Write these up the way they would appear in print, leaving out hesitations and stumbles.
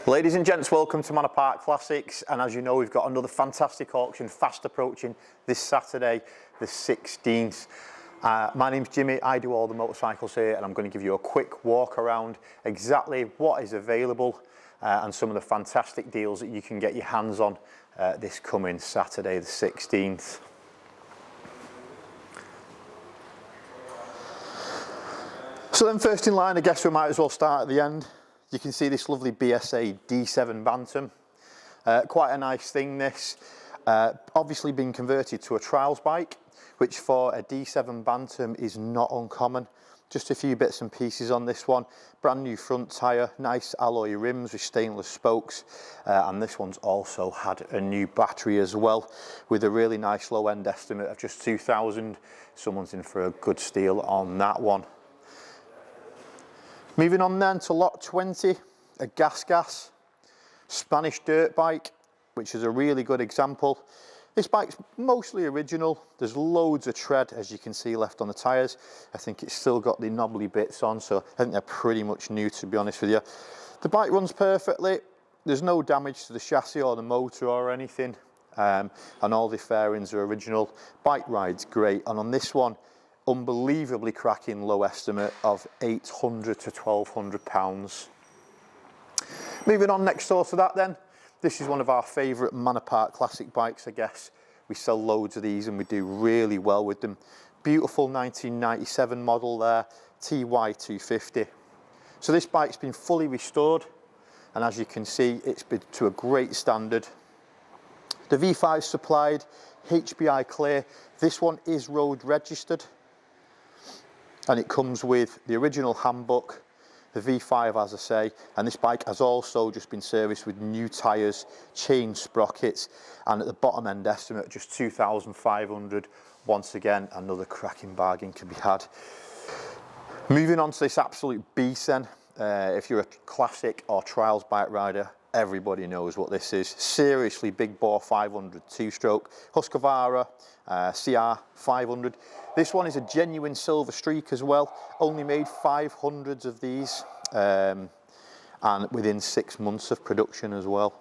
Ladies and gents, welcome to Manor Park Classics, and as you know, we've got another fantastic auction fast approaching this Saturday the 16th. My name's Jimmy, I do all the motorcycles here, and I'm going to give you a quick walk around exactly what is available and some of the fantastic deals that you can get your hands on this coming Saturday the 16th. So then, first in line, I guess we might as well start at the end. You can see this lovely BSA D7 Bantam. Quite a nice thing this. Obviously been converted to a trials bike, which for a D7 Bantam is not uncommon. Just a few bits and pieces on this one. Brand new front tyre, nice alloy rims with stainless spokes. And this one's also had a new battery as well, with a really nice low end estimate of just 2,000. Someone's in for a good steal on that one. Moving on then to lot 20, a gas Spanish dirt bike, which is a really good example. This bike's mostly original. There's loads of tread, as you can see, left on the tyres. I think it's still got the knobbly bits on, so I think they're pretty much new, to be honest with you. The bike runs perfectly. There's no damage to the chassis or the motor or anything, and all the fairings are original. Bike ride's great, and on this one, unbelievably cracking low estimate of £800 to £1,200. Moving on next door to that then, this is one of our favourite Manor Park Classic bikes, I guess. We sell loads of these and we do really well with them. Beautiful 1997 model there, TY250. So this bike's been fully restored, and as you can see, it's been to a great standard. The V5 supplied, HPI clear. This one is road registered, and it comes with the original handbook, the V5 as I say, and this bike has also just been serviced with new tyres, chain sprockets, and at the bottom end estimate just 2,500. Once again, another cracking bargain can be had. Moving on to this absolute beast then, if you're a classic or trials bike rider, everybody knows what this is. Seriously big bore 500 two-stroke Husqvarna CR 500. This one is a genuine silver streak as well. Only made 500s of these, and within 6 months of production as well.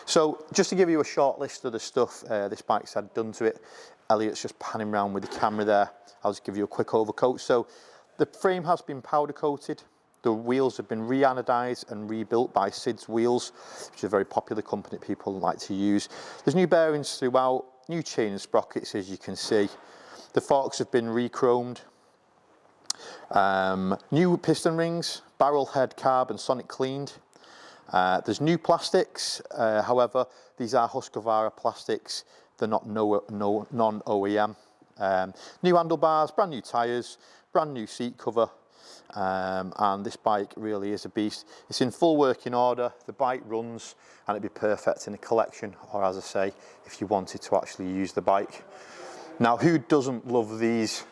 So just to give you a short list of the stuff this bike's had done to it, Elliot's just panning around with the camera there. I'll just give you a quick overcoat. So the frame has been powder coated. The wheels have been re-anodized and rebuilt by Sid's Wheels, which is a very popular company that people like to use. There's new bearings throughout, new chain and sprockets, as you can see. The forks have been re-chromed. New piston rings, barrel head carb and sonic cleaned. There's new plastics, however, these are Husqvarna plastics. They're not non-OEM. New handlebars, brand new tyres, brand new seat cover. And this bike really is a beast. It's in full working order, the bike runs, and it'd be perfect in a collection, or as I say, if you wanted to actually use the bike. Now, who doesn't love these?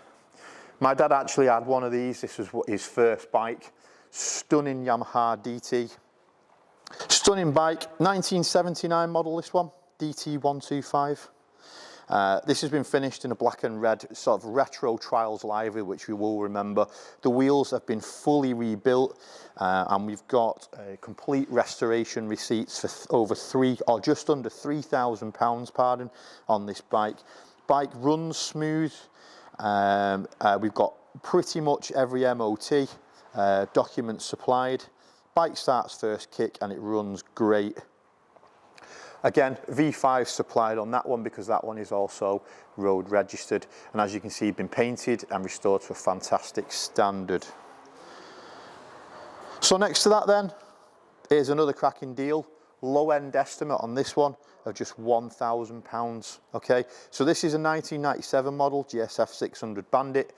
My dad actually had one of these. This was his first bike. Stunning Yamaha DT. Stunning bike, 1979 model this one, DT125. This has been finished in a black and red sort of retro trials livery, which we will remember. The wheels have been fully rebuilt, and we've got complete restoration receipts for over just under £3,000, pardon, on this bike. Bike runs smooth. We've got pretty much every MOT, documents supplied. Bike starts first kick and it runs great. Again, V5 supplied on that one because that one is also road registered, and as you can see, been painted and restored to a fantastic standard. So next to that then, here's another cracking deal. Low end estimate on this one of just £1,000. Okay, so this is a 1997 model GSF 600 Bandit,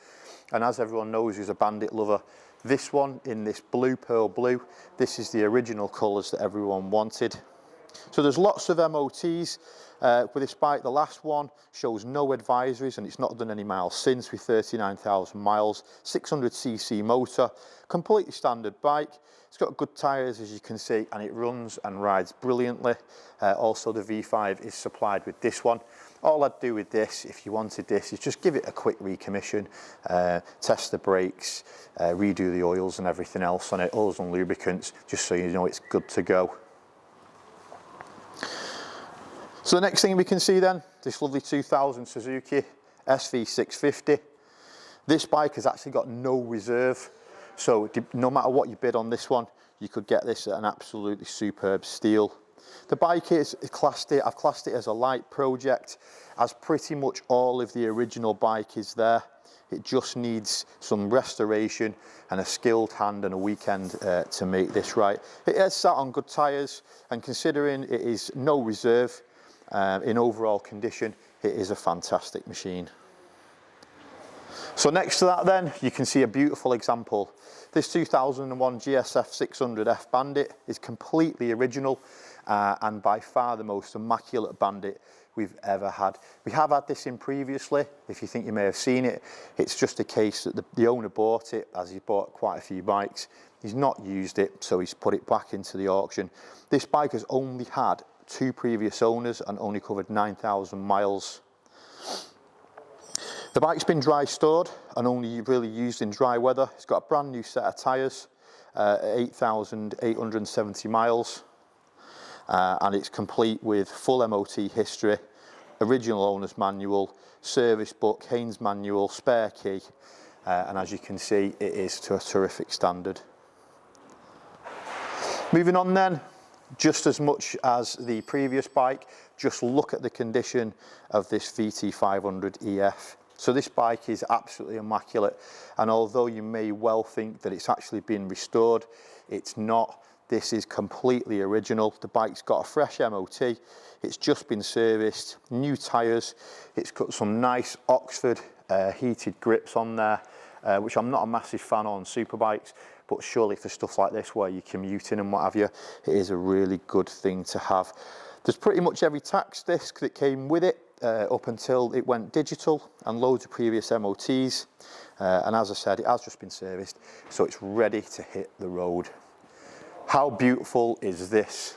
and as everyone knows who's a Bandit lover, this one in this blue, pearl blue, this is the original colours that everyone wanted. So there's lots of MOTs with this bike. The last one shows no advisories and it's not done any miles since, with 39,000 miles, 600cc motor, completely standard bike. It's got good tyres, as you can see, and it runs and rides brilliantly. Also the V5 is supplied with this one. All I'd do with this, if you wanted this, is just give it a quick recommission, test the brakes, redo the oils and everything else on it, oils and lubricants, just so you know it's good to go. So the next thing we can see then, this lovely 2000 Suzuki SV650. This bike has actually got no reserve, so no matter what you bid on this one, you could get this at an absolutely superb steal. The bike is I've classed it as a light project, as pretty much all of the original bike is there. It just needs some restoration and a skilled hand and a weekend to make this right. It is sat on good tyres, and considering it is no reserve, in overall condition, it is a fantastic machine. So next to that then, you can see a beautiful example. This 2001 GSF 600F Bandit is completely original and by far the most immaculate Bandit we've ever had. We have had this in previously, if you think you may have seen it. It's just a case that the owner bought it, as he bought quite a few bikes. He's not used it, so he's put it back into the auction. This bike has only had 2 previous owners and only covered 9,000 miles. The bike's been dry stored and only really used in dry weather. It's got a brand new set of tyres, 8,870 miles, and it's complete with full MOT history, original owner's manual, service book, Haynes manual, spare key, and as you can see, it is to a terrific standard. Moving on then, just as much as the previous bike, just look at the condition of this VT500 EF. So this bike is absolutely immaculate, and although you may well think that it's actually been restored, it's not. This is completely original. The bike's got a fresh MOT, it's just been serviced, new tyres, it's got some nice Oxford heated grips on there, which I'm not a massive fan on superbikes, but surely for stuff like this where you're commuting and what have you, it is a really good thing to have. There's pretty much every tax disc that came with it up until it went digital, and loads of previous MOTs, and as I said, it has just been serviced, so it's ready to hit the road. How beautiful is this?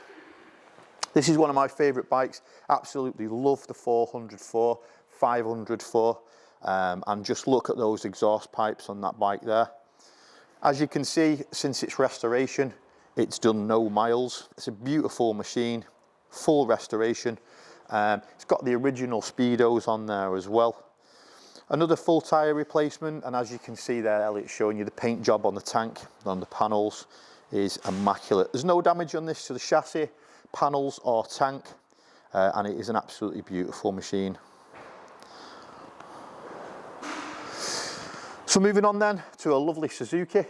This is one of my favourite bikes. Absolutely love the 404, 504, and just look at those exhaust pipes on that bike there. As you can see, since its restoration, it's done no miles. It's a beautiful machine, full restoration. It's got the original speedos on there as well. Another full tyre replacement, and as you can see there, Elliot's showing you the paint job on the tank, on the panels, is immaculate. There's no damage on this to the chassis, panels or tank, and it is an absolutely beautiful machine. So moving on then to a lovely Suzuki.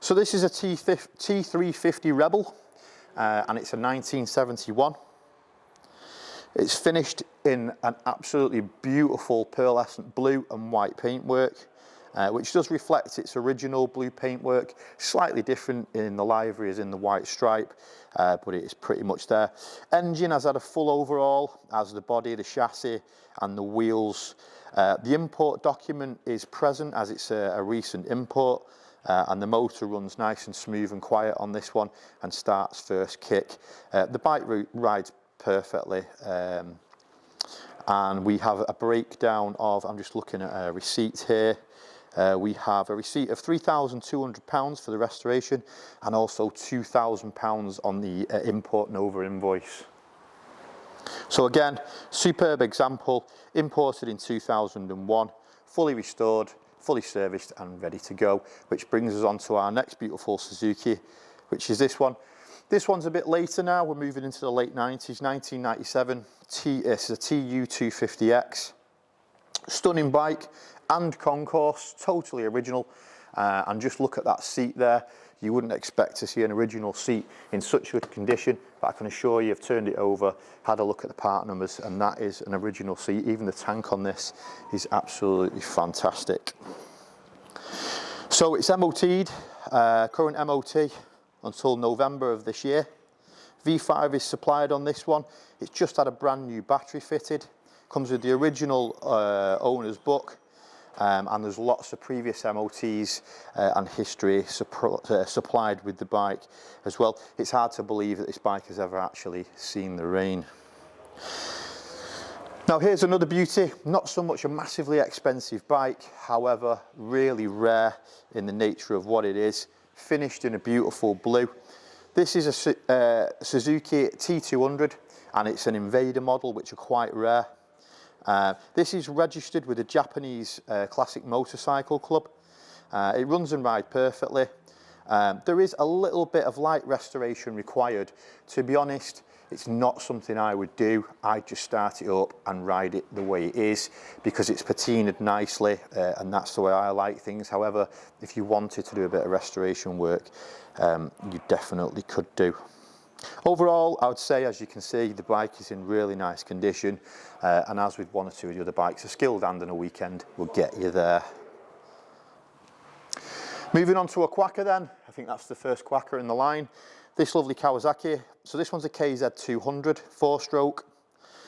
So this is a T350 Rebel, and it's a 1971. It's finished in an absolutely beautiful pearlescent blue and white paintwork, which does reflect its original blue paintwork, slightly different in the livery as in the white stripe, but it is pretty much there. Engine has had a full overhaul, as the body, the chassis and the wheels. The import document is present, as it's a recent import, and the motor runs nice and smooth and quiet on this one and starts first kick. The bike rides perfectly, and we have a breakdown of, I'm just looking at a receipt here, we have a receipt of £3,200 for the restoration and also £2,000 on the import Nova invoice. So again, superb example, imported in 2001, fully restored, fully serviced and ready to go, which brings us on to our next beautiful Suzuki, which is this one. This one's a bit later now, we're moving into the late 90s, 1997, it's a TU250X. Stunning bike and concourse, totally original, and just look at that seat there. You wouldn't expect to see an original seat in such good condition, but I can assure you I've turned it over, had a look at the part numbers, and that is an original seat. Even the tank on this is absolutely fantastic. So it's MOT'd, current MOT until November of this year, V5 is supplied on this one. It's just had a brand new battery fitted. Comes with the original owner's book, and there's lots of previous MOTs and history supplied with the bike as well. It's hard to believe that this bike has ever actually seen the rain. Now here's another beauty, not so much a massively expensive bike, however really rare in the nature of what it is, finished in a beautiful blue. This is a Suzuki T200 and it's an Invader model, which are quite rare. This is registered with the Japanese Classic Motorcycle Club. It runs and rides perfectly. There is a little bit of light restoration required. To be honest, it's not something I would do. I'd just start it up and ride it the way it is because it's patinaed nicely and that's the way I like things. However, if you wanted to do a bit of restoration work, you definitely could do. Overall, I would say, as you can see, the bike is in really nice condition, and as with one or two of the other bikes, a skilled hand on a weekend will get you there. Moving on to a quacker then, I think that's the first quacker in the line. This lovely Kawasaki, so this one's a KZ200 4-stroke.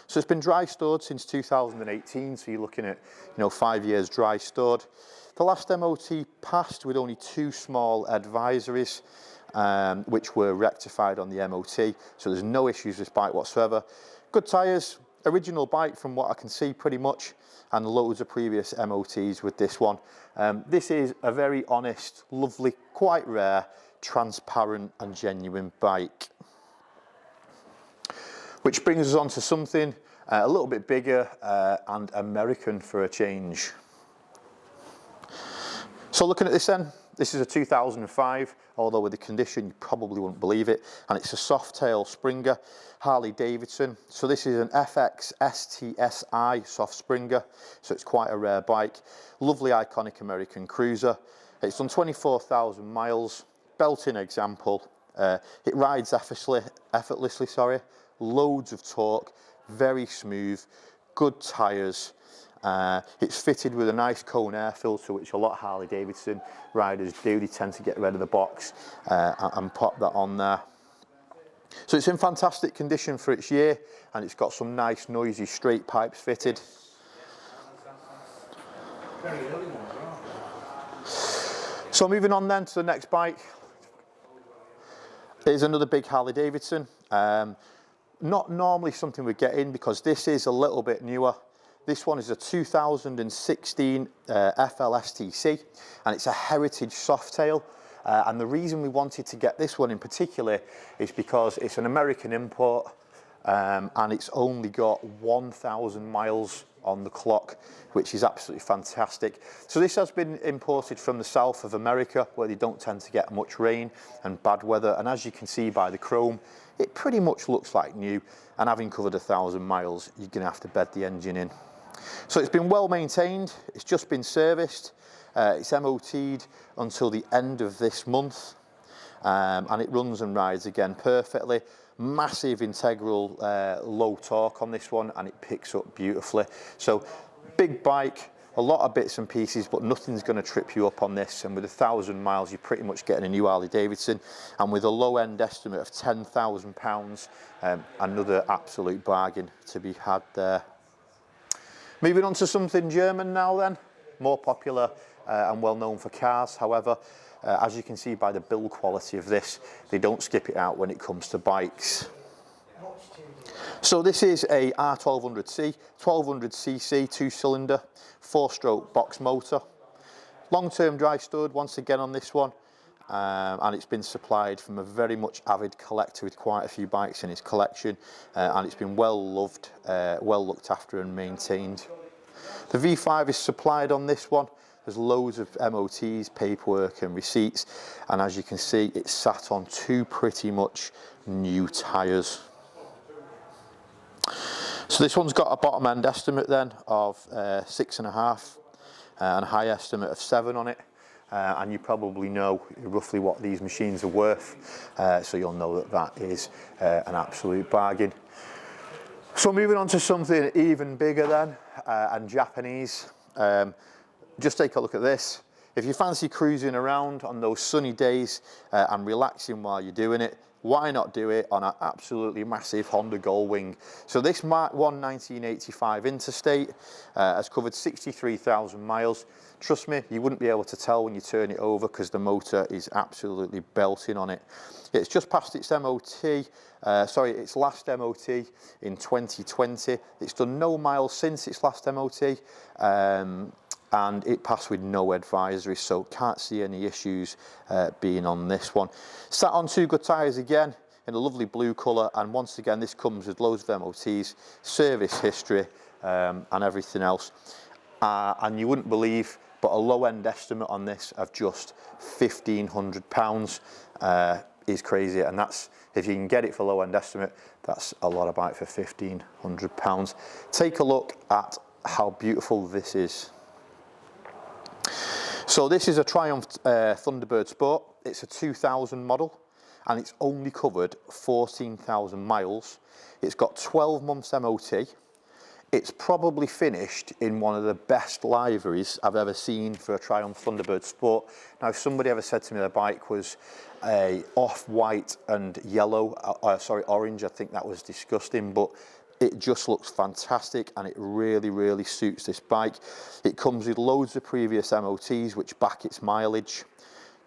So it's been dry stored since 2018, so you're looking at 5 years dry stored. The last MOT passed with only 2 small advisories, which were rectified on the MOT, so there's no issues with this bike whatsoever. Good tyres, original bike from what I can see pretty much, and loads of previous MOTs with this one. This is a very honest, lovely, quite rare, transparent and genuine bike. Which brings us on to something a little bit bigger and American for a change. So looking at this then, this is a 2005, although with the condition you probably wouldn't believe it, and it's a soft tail Springer, Harley Davidson. So this is an FX STSI soft Springer, so it's quite a rare bike. Lovely iconic American cruiser. It's done 24,000 miles, belting example. It rides effortlessly, loads of torque, very smooth, good tyres. It's fitted with a nice cone air filter, which a lot of Harley Davidson riders do. They tend to get rid of the box and pop that on there. So it's in fantastic condition for its year, and it's got some nice noisy straight pipes fitted. So moving on then to the next bike. Here's another big Harley Davidson. Not normally something we get in because this is a little bit newer. This one is a 2016 FLSTC, and it's a heritage softail. And the reason we wanted to get this one in particular is because it's an American import, and it's only got 1,000 miles on the clock, which is absolutely fantastic. So this has been imported from the south of America, where they don't tend to get much rain and bad weather. And as you can see by the chrome, it pretty much looks like new. And having covered 1,000 miles, you're gonna have to bed the engine in. So it's been well maintained. It's just been serviced. It's MOT'd until the end of this month, and it runs and rides again perfectly. Massive integral low torque on this one, and it picks up beautifully. So big bike, a lot of bits and pieces, but nothing's going to trip you up on this. And with 1,000 miles, you're pretty much getting a new Harley Davidson. And with a low end estimate of £10,000, another absolute bargain to be had there. Moving on to something German now then, more popular and well known for cars. However, as you can see by the build quality of this, they don't skip it out when it comes to bikes. So this is a R1200C, 1200cc 2-cylinder, 4-stroke box motor. Long-term dry stored once again on this one, and it's been supplied from a very much avid collector with quite a few bikes in his collection, and it's been well loved, well looked after and maintained. The V5 is supplied on this one. There's loads of MOTs, paperwork and receipts, and as you can see, it's sat on 2 pretty much new tyres. So this one's got a bottom end estimate then of 6.5 and a high estimate of 7 on it, and you probably know roughly what these machines are worth, so you'll know that that is an absolute bargain. So moving on to something even bigger then, and Japanese. Just take a look at this. If you fancy cruising around on those sunny days and relaxing while you're doing it, why not do it on an absolutely massive Honda Goldwing? So this Mark 1 1985 Interstate has covered 63,000 miles. Trust me, you wouldn't be able to tell when you turn it over because the motor is absolutely belting on it. It's just passed its MOT, its last MOT in 2020. It's done no miles since its last MOT. And it passed with no advisory, so can't see any issues being on this one. Sat on 2 good tyres again in a lovely blue colour, and once again this comes with loads of MOTs, service history and everything else. And you wouldn't believe, but a low end estimate on this of just £1,500 is crazy, and that's, if you can get it for low end estimate, that's a lot of bike for £1,500. Take a look at how beautiful this is. So this is a Triumph Thunderbird Sport. It's a 2000 model and it's only covered 14,000 miles. It's got 12 months MOT. It's probably finished in one of the best liveries I've ever seen for a Triumph Thunderbird Sport. Now, if somebody ever said to me the bike was a off-white and yellow, orange, I think that was disgusting, but it just looks fantastic and it really, really suits this bike. It comes with loads of previous MOTs which back its mileage,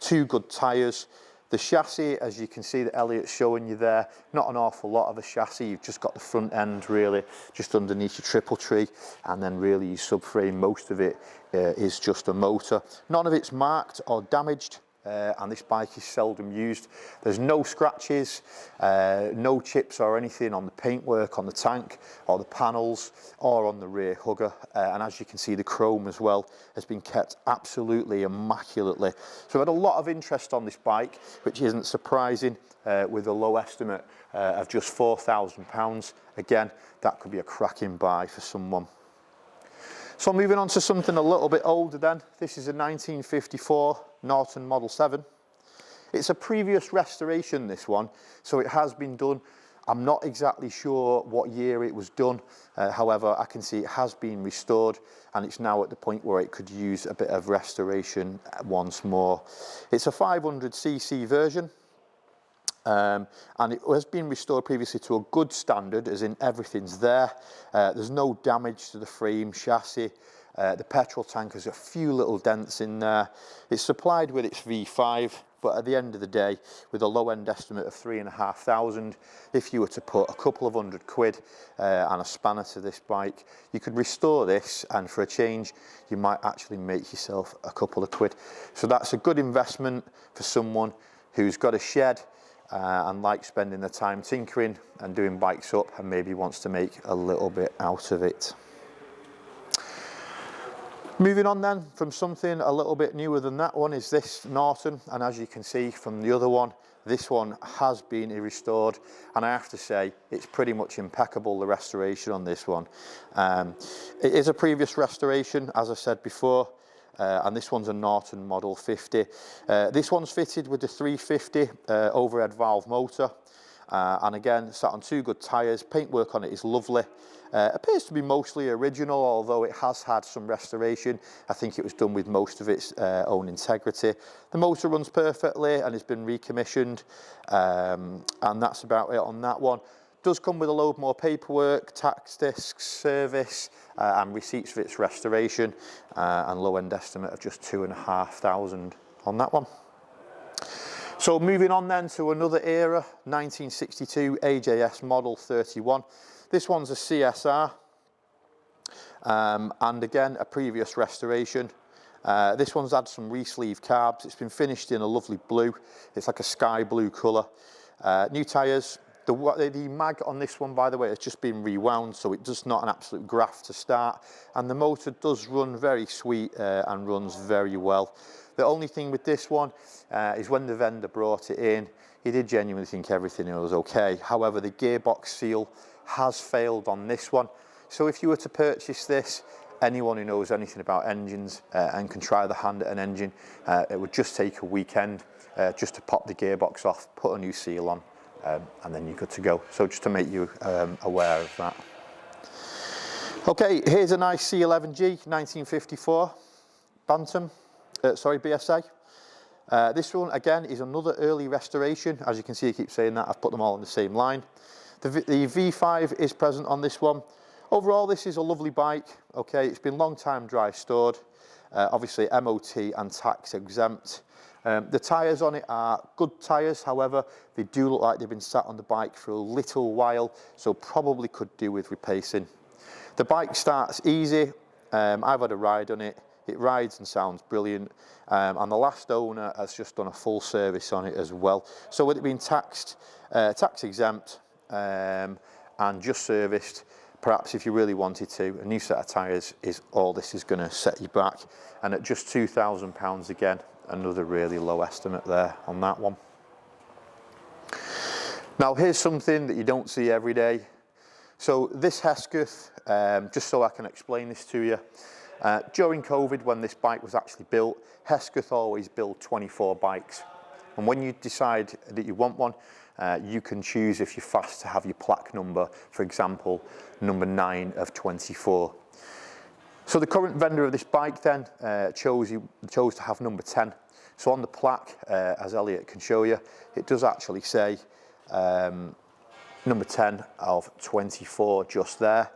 2 good tyres. The chassis, as you can see that Elliot's showing you there, not an awful lot of a chassis. You've just got the front end really just underneath your triple tree, and then really your subframe, most of it is just a motor. None of it's marked or damaged. And this bike is seldom used. There's no scratches, no chips or anything on the paintwork on the tank or the panels or on the rear hugger. And as you can see, the chrome as well has been kept absolutely immaculately. So I've had a lot of interest on this bike, which isn't surprising with a low estimate of just £4,000. Again, that could be a cracking buy for someone. So moving on to something a little bit older then. This is a 1954 Norton Model 7. It's a previous restoration, this one, so it has been done. I'm not exactly sure what year it was done. However, I can see it has been restored and it's now at the point where it could use a bit of restoration once more. It's a 500cc version. And it has been restored previously to a good standard, as in everything's there. There's no damage to the frame, chassis. The petrol tank has a few little dents in there. It's supplied with its V5, but at the end of the day, with a low end estimate of 3,500, if you were to put a couple of £100 and a spanner to this bike, you could restore this, and for a change, you might actually make yourself a couple of quid. So that's a good investment for someone who's got a shed and likes spending the time tinkering and doing bikes up and maybe wants to make a little bit out of it. Moving on then from something a little bit newer than that one is this Norton, and as you can see from the other one, this one has been restored, and I have to say it's pretty much impeccable, the restoration on this one. It is a previous restoration, as I said before. And this one's a Norton Model 50. This one's fitted with the 350 overhead valve motor. And again, sat on 2 good tyres. Paintwork on it is lovely. Appears to be mostly original, although it has had some restoration. I think it was done with most of its own integrity. The motor runs perfectly and has been recommissioned. And that's about it on that one. Does come with a load more paperwork, tax discs, service, and receipts for its restoration, and low end estimate of just 2,500 on that one. So moving on then to another era, 1962 AJS Model 31. This one's a CSR, and again a previous restoration. This one's had some re-sleeve carbs. It's been finished in a lovely blue. It's like a sky blue colour. New tyres. The mag on this one, by the way, has just been rewound, so it does not an absolute graft to start, and the motor does run very sweet and runs very well. The only thing with this one is when the vendor brought it in, he did genuinely think everything was okay. However, the gearbox seal has failed on this one, so if you were to purchase this, anyone who knows anything about engines and can try the hand at an engine, it would just take a weekend just to pop the gearbox off, put a new seal on, and then you're good to go. So just to make you aware of that. Okay, here's a nice C11G 1954 Bantam, BSA. This one again is another early restoration. As you can see, I keep saying that, I've put them all in the same line. The V5 is present on this one. Overall, this is a lovely bike. Okay, it's been long time dry stored. Obviously MOT and tax exempt. The tyres on it are good tyres, however, they do look like they've been sat on the bike for a little while, so probably could do with replacing. The bike starts easy. I've had a ride on it. It rides and sounds brilliant. And the last owner has just done a full service on it as well. So with it being tax exempt and just serviced, perhaps if you really wanted to, a new set of tyres is all this is going to set you back. And at just £2,000 again, another really low estimate there on that one. Now here's something that you don't see every day. So this Hesketh, just so I can explain this to you, during COVID when this bike was actually built, Hesketh always build 24 bikes. And when you decide that you want one, you can choose if you're fast to have your plaque number, for example, number 9 of 24. So the current vendor of this bike then chose to have number 10. So on the plaque, as Elliot can show you, it does actually say number 10 of 24 just there.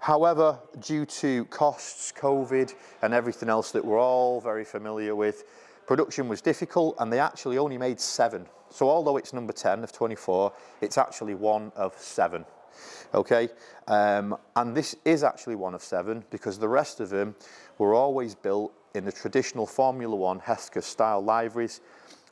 However, due to costs, COVID and everything else that we're all very familiar with, production was difficult and they actually only made 7. So although it's number 10 of 24, it's actually 1 of 7. Okay, and this is actually 1 of 7 because the rest of them were always built in the traditional Formula 1 Hesketh style liveries.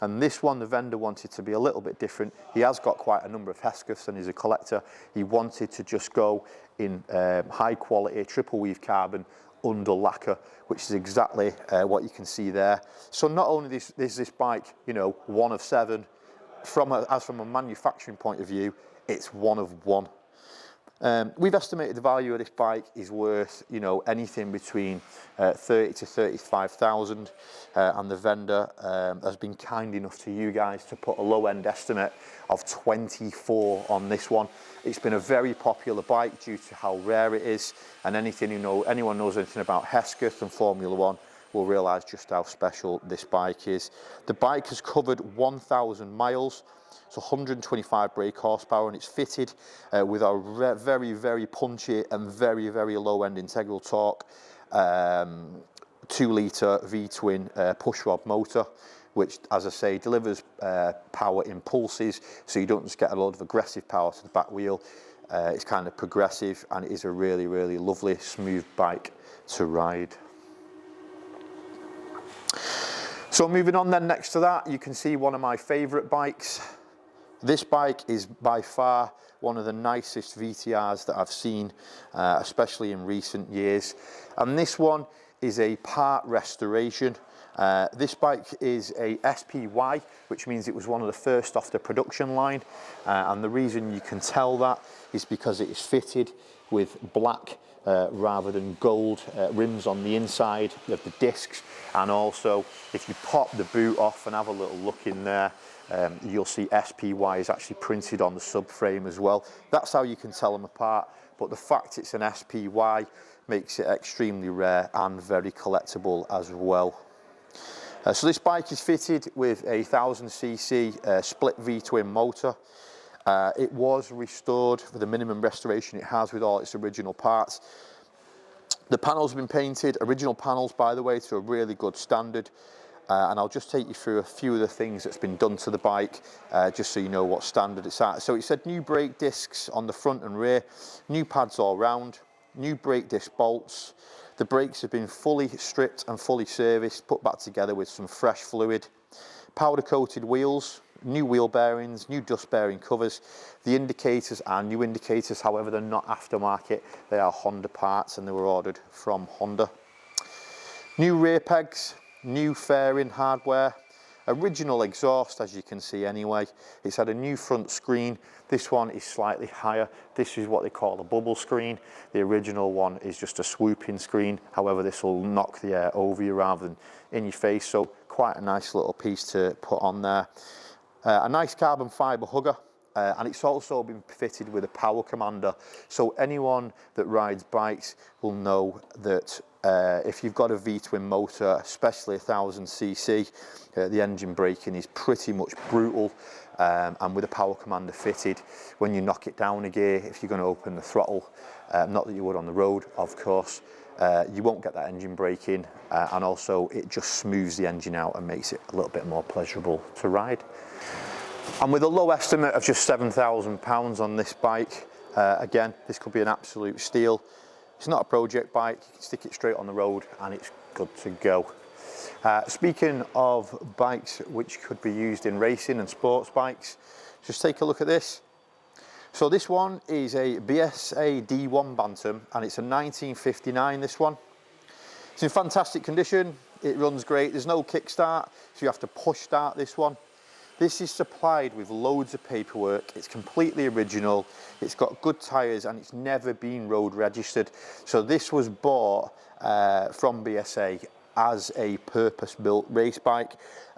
And this one, the vendor wanted to be a little bit different. He has got quite a number of Heskeths and he's a collector. He wanted to just go in high quality triple weave carbon under lacquer, which is exactly what you can see there. So not only is this bike, you know, 1 of 7, from a manufacturing point of view, it's 1 of 1. We've estimated the value of this bike is worth, you know, anything between 30 to 35,000, and the vendor has been kind enough to you guys to put a low-end estimate of 24 on this one. It's been a very popular bike due to how rare it is, and anyone knows anything about Hesketh and Formula 1 will realise just how special this bike is. The bike has covered 1,000 miles. It's 125 brake horsepower and it's fitted with a very, very punchy and very, very low end integral torque 2-litre V-twin push rod motor, which, as I say, delivers power in pulses, so you don't just get a lot of aggressive power to the back wheel. It's kind of progressive and it is a really, really lovely, smooth bike to ride. So moving on then, next to that, you can see one of my favourite bikes. This bike is by far one of the nicest VTRs that I've seen, especially in recent years. And this one is a part restoration. This bike is a SPY, which means it was one of the first off the production line. And the reason you can tell that is because it is fitted with black rather than gold rims on the inside of the discs. And also, if you pop the boot off and have a little look in there, you'll see SPY is actually printed on the subframe as well. That's how you can tell them apart, but the fact it's an SPY makes it extremely rare and very collectible as well. So this bike is fitted with a 1000cc split V-twin motor. It was restored for the minimum restoration it has with all its original parts. The panels have been painted, original panels by the way, to a really good standard. And I'll just take you through a few of the things that's been done to the bike, just so you know what standard it's at. So it said new brake discs on the front and rear, new pads all round, new brake disc bolts. The brakes have been fully stripped and fully serviced, put back together with some fresh fluid. Powder coated wheels, new wheel bearings, new dust bearing covers. The indicators are new indicators, however they're not aftermarket, they are Honda parts and they were ordered from Honda. New rear pegs, new fairing hardware, original exhaust as you can see anyway. It's had a new front screen. This one is slightly higher. This is what they call a bubble screen. The original one is just a swooping screen. However, this will knock the air over you rather than in your face, so quite a nice little piece to put on there. A nice carbon fibre hugger. And it's also been fitted with a power commander. So anyone that rides bikes will know that If you've got a V-twin motor, especially 1000cc, the engine braking is pretty much brutal, and with a power commander fitted, when you knock it down a gear, if you're going to open the throttle, not that you would on the road, of course, you won't get that engine braking, and also it just smooths the engine out and makes it a little bit more pleasurable to ride. And with a low estimate of just £7,000 on this bike, again, this could be an absolute steal. It's not a project bike, you can stick it straight on the road and it's good to go. Speaking of bikes which could be used in racing and sports bikes, just take a look at this. So this one is a BSA D1 Bantam and it's a 1959, this one. It's in fantastic condition, it runs great, there's no kickstart, so you have to push start this one. This is supplied with loads of paperwork, it's completely original, it's got good tyres and it's never been road registered. So this was bought from BSA as a purpose-built race bike,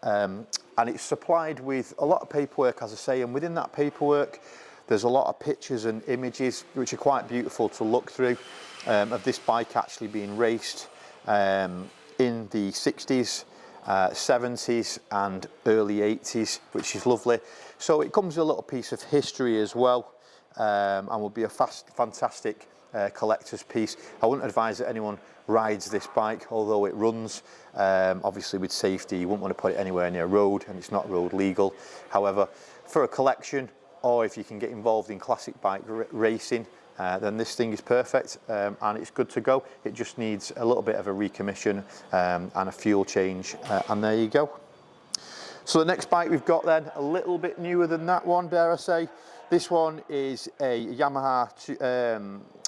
and it's supplied with a lot of paperwork, as I say, and within that paperwork there's a lot of pictures and images which are quite beautiful to look through, of this bike actually being raced in the 60s, 70s and early 80s, which is lovely. So it comes with a little piece of history as well, and will be a fantastic collector's piece. I wouldn't advise that anyone rides this bike, although it runs, obviously with safety, you wouldn't want to put it anywhere near a road and it's not road legal. However, for a collection, or if you can get involved in classic bike racing, then this thing is perfect, and it's good to go. It just needs a little bit of a recommission and a fuel change, and there you go. So the next bike we've got then, a little bit newer than that one, dare I say. This one is a Yamaha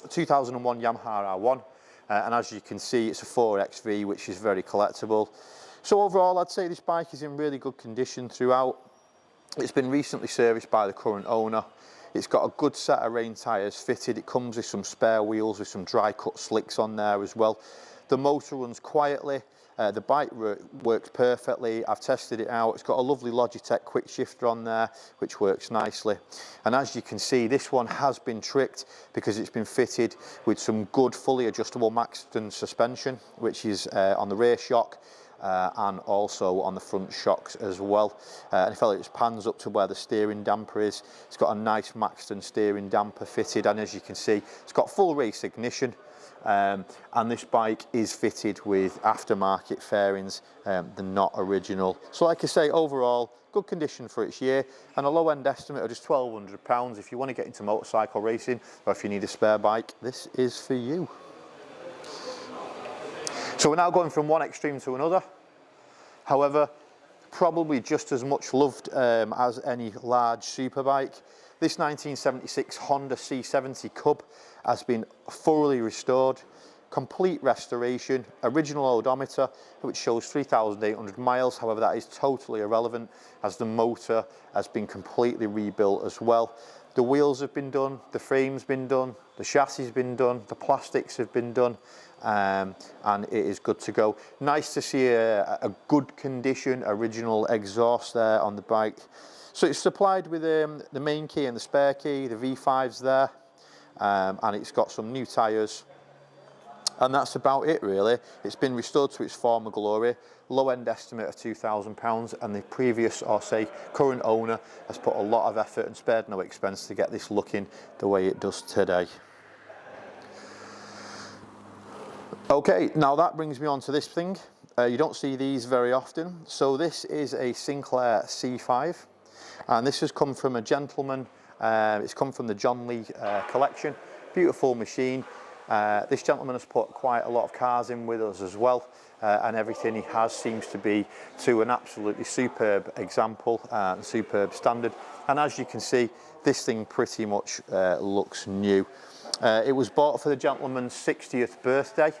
2001 Yamaha R1, and as you can see it's a 4XV, which is very collectible. So overall I'd say this bike is in really good condition throughout. It's been recently serviced by the current owner. It's got a good set of rain tyres fitted. It comes with some spare wheels with some dry cut slicks on there as well. The motor runs quietly. The bike works perfectly. I've tested it out. It's got a lovely Logitech quick shifter on there, which works nicely. And as you can see, this one has been tricked because it's been fitted with some good fully adjustable Maxton suspension, which is on the rear shock, and also on the front shocks as well. And if it just pans up to where the steering damper is, it's got a nice Maxton steering damper fitted, and as you can see, it's got full race ignition. And this bike is fitted with aftermarket fairings, they're not original. So like I say, overall, good condition for its year, and a low end estimate of just £1,200. If you want to get into motorcycle racing, or if you need a spare bike, this is for you. So we're now going from one extreme to another. However, probably just as much loved as any large superbike. This 1976 Honda C70 Cub has been thoroughly restored, complete restoration, original odometer, which shows 3,800 miles. However, that is totally irrelevant as the motor has been completely rebuilt as well. The wheels have been done, the frame's been done, the chassis has been done, the plastics have been done, and it is good to go. Nice to see a good condition original exhaust there on the bike. So it's supplied with the main key and the spare key, the V5's there, and it's got some new tyres. And that's about it really. It's been restored to its former glory, low end estimate of £2,000, and the previous, or say current owner, has put a lot of effort and spared no expense to get this looking the way it does today. Okay, now that brings me on to this thing. You don't see these very often. So this is a Sinclair C5, and this has come from a gentleman. It's come from the John Lee collection. Beautiful machine. This gentleman has put quite a lot of cars in with us as well, and everything he has seems to be to an absolutely superb example and superb standard. And as you can see, this thing pretty much looks new. It was bought for the gentleman's 60th birthday,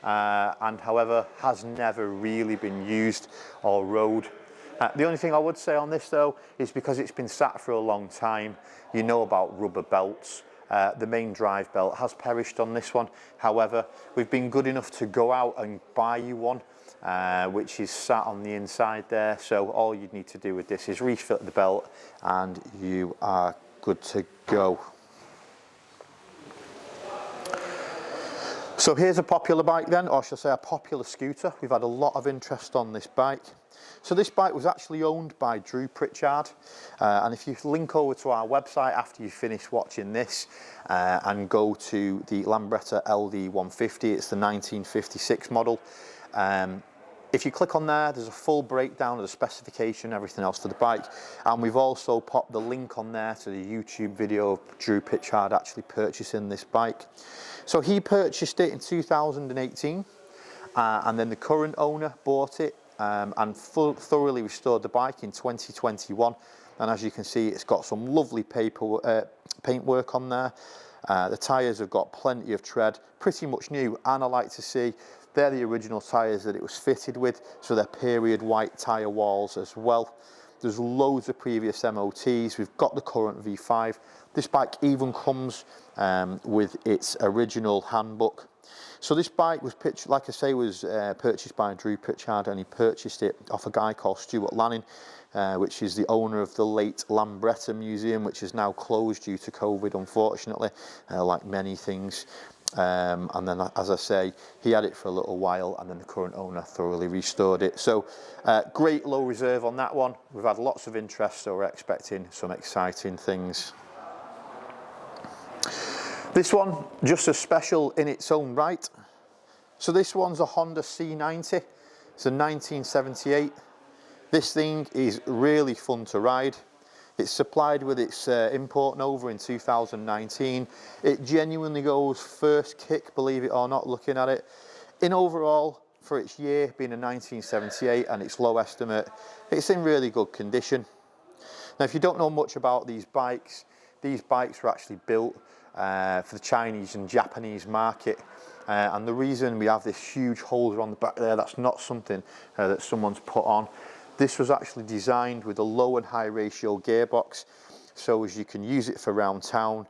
and however has never really been used or rode. The only thing I would say on this though is because it's been sat for a long time, you know about rubber belts. The main drive belt has perished on this one. However, we've been good enough to go out and buy you one, which is sat on the inside there. So all you need to do with this is refit the belt and you are good to go. So here's a popular bike then, or shall I say a popular scooter. We've had a lot of interest on this bike. So this bike was actually owned by Drew Pritchard, and if you link over to our website after you finish watching this and go to the Lambretta LD 150, it's the 1956 model. If you click on there, there's a full breakdown of the specification, everything else for the bike, and we've also popped the link on there to the YouTube video of Drew Pritchard actually purchasing this bike. So he purchased it in 2018, and then the current owner bought it and thoroughly restored the bike in 2021. And as you can see, it's got some lovely paintwork on there. The tyres have got plenty of tread, pretty much new, and I like to see they're the original tyres that it was fitted with, so they're period white tyre walls as well. There's loads of previous MOTs. We've got the current V5. This bike even comes with its original handbook. So this bike was like I say, was purchased by Drew Pritchard, and he purchased it off a guy called Stuart Lanning, which is the owner of the late Lambretta Museum, which is now closed due to COVID, unfortunately, like many things. And then, as I say, he had it for a little while, and then the current owner thoroughly restored it. So great low reserve on that one. We've had lots of interest, so we're expecting some exciting things. This one, just as special in its own right. So this one's a Honda C90. It's a 1978. This thing is really fun to ride. It's supplied with its import Nova in 2019. It genuinely goes first kick, believe it or not, looking at it. In overall, for its year being a 1978 and its low estimate, it's in really good condition. Now, if you don't know much about these bikes were actually built for the Chinese and Japanese market. And the reason we have this huge holder on the back there, that's not something that someone's put on. This was actually designed with a low and high ratio gearbox, so as you can use it for round town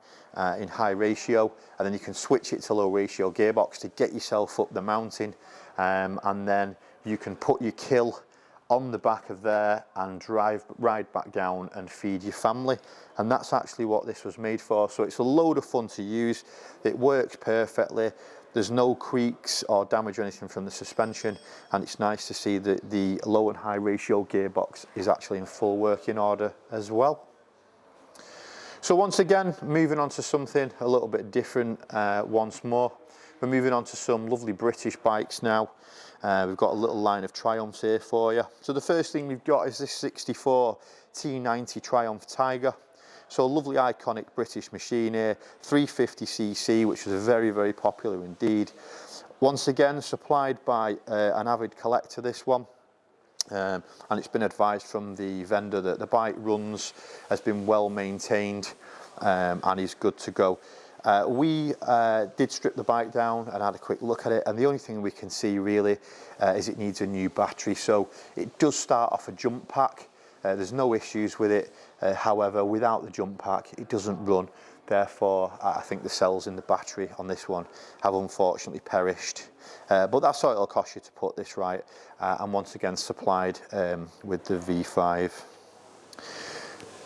in high ratio, and then you can switch it to low ratio gearbox to get yourself up the mountain, and then you can put your kill on the back of there and ride back down and feed your family. And that's actually what this was made for. So it's a load of fun to use. It works perfectly. There's no creaks or damage or anything from the suspension, and it's nice to see that the low and high ratio gearbox is actually in full working order as well. So once again, moving on to something a little bit different once more. We're moving on to some lovely British bikes now. We've got a little line of Triumphs here for you. So the first thing we've got is this 64 T90 Triumph Tiger. So a lovely iconic British machine here, 350cc, which was very, very popular indeed. Once again, supplied by an avid collector, this one. And it's been advised from the vendor that the bike runs, has been well maintained, and is good to go. We did strip the bike down and had a quick look at it, and the only thing we can see really is it needs a new battery. So it does start off a jump pack. There's no issues with it. However, without the jump pack, it doesn't run. Therefore, I think the cells in the battery on this one have unfortunately perished. But that's what it'll cost you to put this right. And once again, supplied with the V5.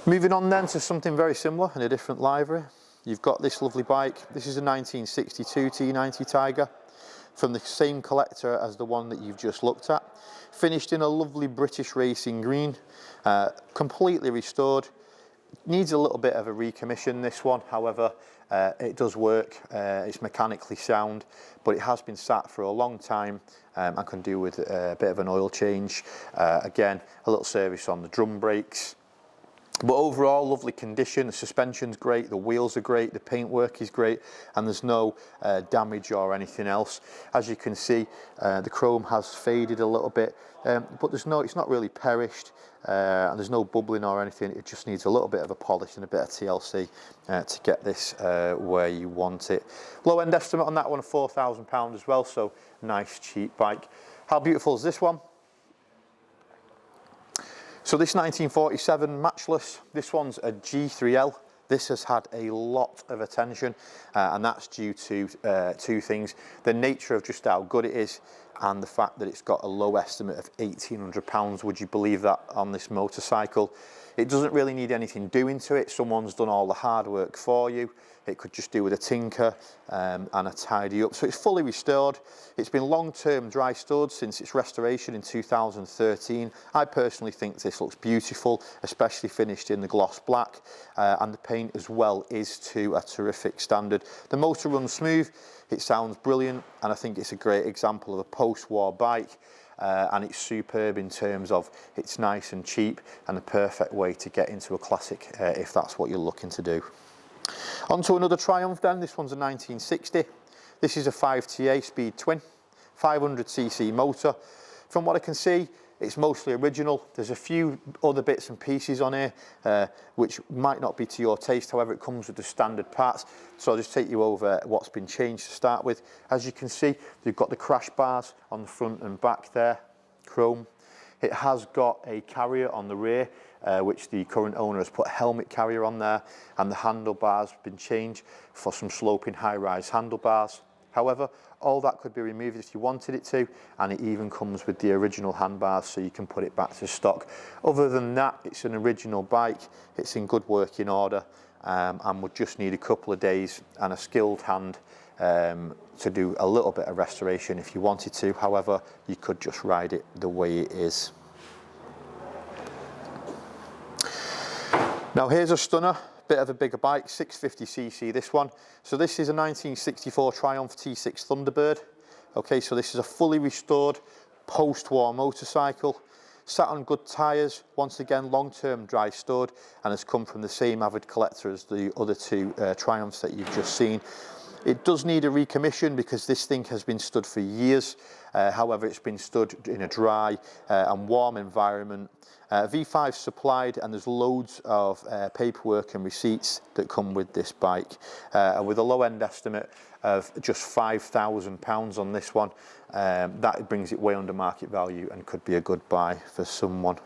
Moving on then to something very similar in a different livery. You've got this lovely bike. This is a 1962 T90 Tiger from the same collector as the one that you've just looked at. Finished in a lovely British racing green, completely restored. Needs a little bit of a recommission, this one. However, it does work. It's mechanically sound, but it has been sat for a long time and can do with a bit of an oil change. Again, a little service on the drum brakes. But overall, lovely condition. The suspension's great, the wheels are great, the paintwork is great, and there's no damage or anything else. As you can see, the chrome has faded a little bit, but it's not really perished, and there's no bubbling or anything. It just needs a little bit of a polish and a bit of TLC to get this where you want it. Low end estimate on that one of £4,000 as well, so nice cheap bike. How beautiful is this one? So this 1947 Matchless, this one's a G3L. This has had a lot of attention, and that's due to two things: the nature of just how good it is, and the fact that it's got a low estimate of £1,800. Would you believe that on this motorcycle? It doesn't really need anything doing to it. Someone's done all the hard work for you. It could just do with a tinker and a tidy up. So it's fully restored. It's been long-term dry stored since its restoration in 2013. I personally think this looks beautiful, especially finished in the gloss black, and the paint as well is to a terrific standard. The motor runs smooth, it sounds brilliant, and I think it's a great example of a post-war bike. And it's superb in terms of it's nice and cheap and the perfect way to get into a classic if that's what you're looking to do. On to another Triumph then. This one's a 1960. This is a 5TA speed twin, 500cc motor. From what I can see, it's mostly original. There's a few other bits and pieces on here which might not be to your taste. However, it comes with the standard parts. So I'll just take you over what's been changed to start with. As you can see, you've got the crash bars on the front and back there, chrome. It has got a carrier on the rear, which the current owner has put a helmet carrier on there, and the handlebars have been changed for some sloping high-rise handlebars. However, all that could be removed if you wanted it to, and it even comes with the original handbars, so you can put it back to stock. Other than that, it's an original bike, it's in good working order, and would just need a couple of days and a skilled hand to do a little bit of restoration if you wanted to. However, you could just ride it the way it is. Now here's a stunner, bit of a bigger bike, 650cc this one. So this is a 1964 Triumph T6 Thunderbird. Okay, so this is a fully restored post-war motorcycle, sat on good tyres, once again long-term dry stored, and has come from the same avid collector as the other two Triumphs that you've just seen. It does need a recommission because this thing has been stood for years. However, it's been stood in a dry and warm environment. V5 supplied, and there's loads of paperwork and receipts that come with this bike. With a low-end estimate of just £5,000 on this one, that brings it way under market value and could be a good buy for someone.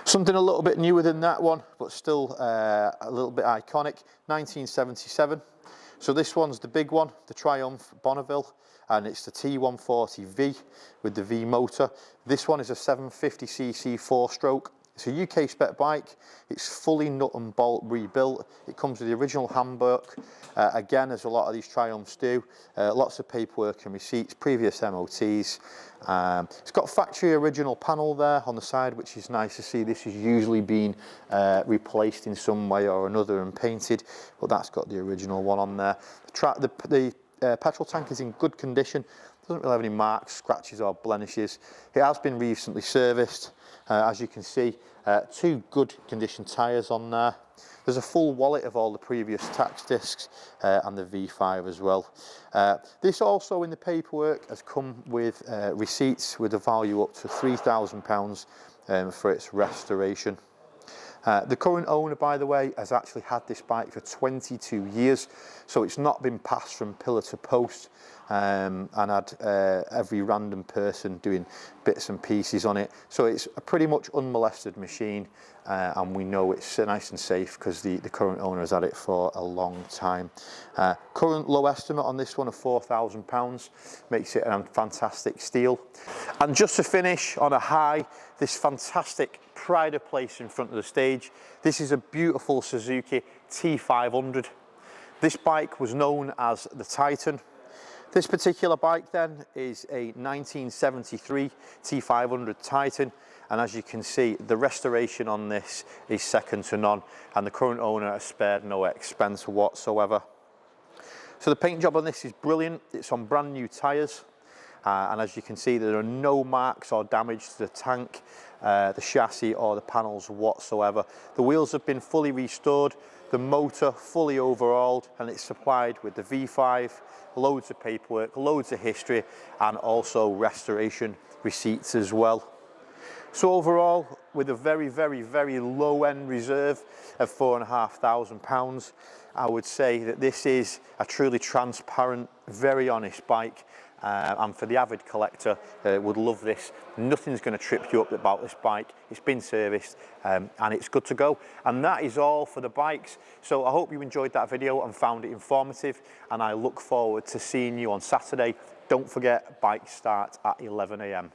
Something a little bit newer than that one, but still a little bit iconic, 1977. So this one's the big one, the Triumph Bonneville, and it's the T140V with the V motor. This one is a 750cc 4-stroke. It's a UK spec bike. It's fully nut and bolt rebuilt. It comes with the original handbook, again, as a lot of these Triumphs do. Lots of paperwork and receipts, previous MOTs. It's got factory original panel there on the side, which is nice to see. This has usually been replaced in some way or another and painted, but that's got the original one on there. The petrol tank is in good condition. Doesn't really have any marks, scratches or blemishes. It has been recently serviced. As you can see, two good condition tyres on there. There's a full wallet of all the previous tax discs and the V5 as well. This also in the paperwork has come with receipts with a value up to £3,000 for its restoration. The current owner, by the way, has actually had this bike for 22 years, so it's not been passed from pillar to post, and had every random person doing bits and pieces on it. So it's a pretty much unmolested machine, and we know it's nice and safe because the current owner has had it for a long time. Current low estimate on this one of £4,000 makes it a fantastic steal. And just to finish on a high, this fantastic pride of place in front of the stage. This is a beautiful Suzuki T500. This bike was known as the Titan. This particular bike then is a 1973 T500 Titan, and as you can see, the restoration on this is second to none, and the current owner has spared no expense whatsoever. So the paint job on this is brilliant. It's on brand new tyres. And as you can see, there are no marks or damage to the tank, the chassis or the panels whatsoever. The wheels have been fully restored, the motor fully overhauled, and it's supplied with the V5, loads of paperwork, loads of history, and also restoration receipts as well. So overall, with a very, very, very low end reserve of £4,500, I would say that this is a truly transparent, very honest bike. And for the avid collector, would love this. Nothing's going to trip you up about this bike. It's been serviced and it's good to go. And that is all for the bikes. So I hope you enjoyed that video and found it informative, and I look forward to seeing you on Saturday. Don't forget, bikes start at 11 AM.